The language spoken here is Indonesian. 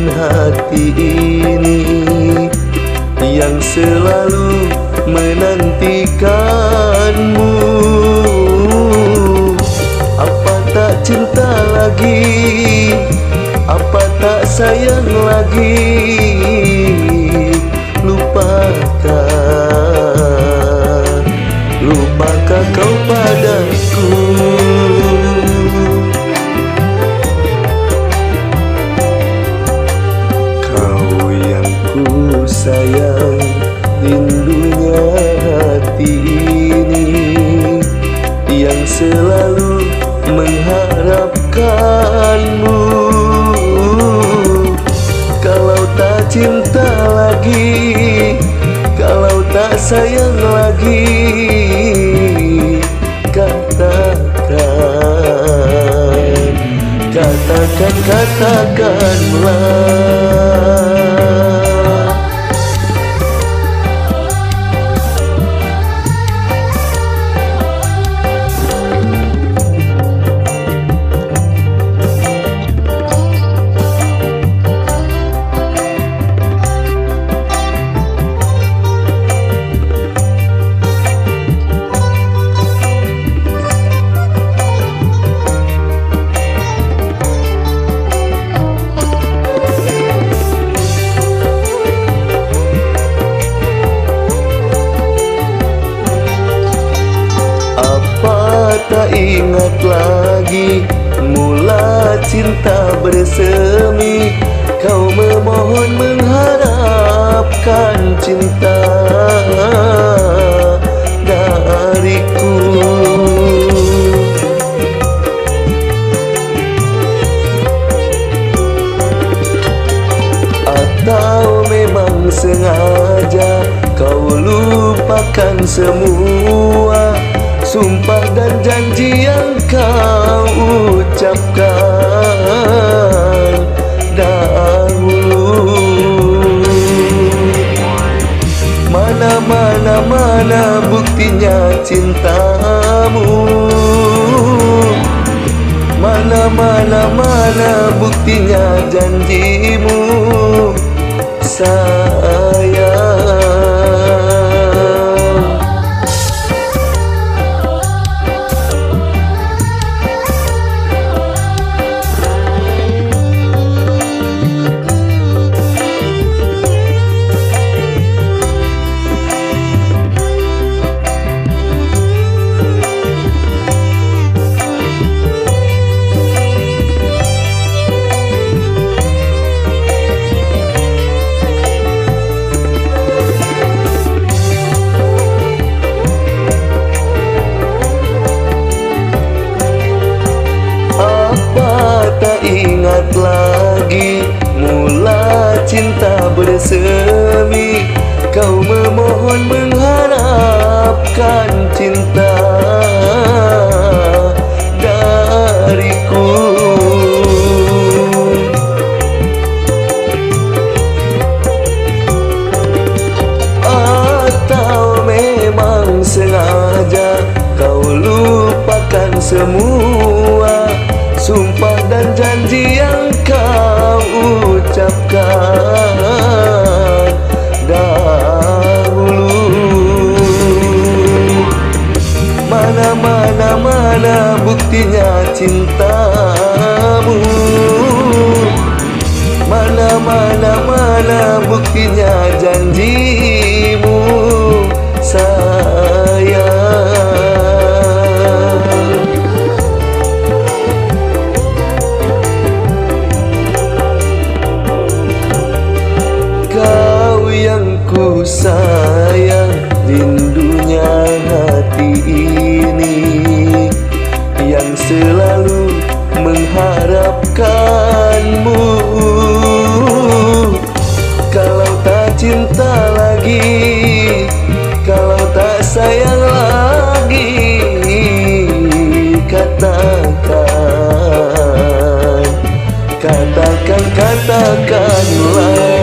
hati ini yang selalu menantikanmu. Apa tak cinta lagi? Apa tak sayang lagi? Lupakan kau padaku. Kau yang ku sayang, rindunya hati ini yang selalu mengharapkanmu. Kalau tak cinta lagi, kalau tak sayang lagi, katakanlah. Tak ingat lagi mula cinta bersemi, kau memohon mengharapkan cinta dariku. Atau memang sengaja kau lupakan semua sumpah dan janji yang kau ucapkan dahulu. Mana buktinya cintamu? Mana buktinya janjimu, sayang? Ingat lagi mula cinta bersemi, kau memohon mengharapkan cinta dariku. Atau memang sengaja kau lupakan semua sumpah dan janji yang kau ucapkan dahulu. Mana buktinya cintamu? Mana buktinya janjimu, sayang? Kau yang ku sayang, rindunya hati ini yang selalu mengharapkanmu. Kalau tak cinta lagi, kalau tak sayang lagi, katakanlah.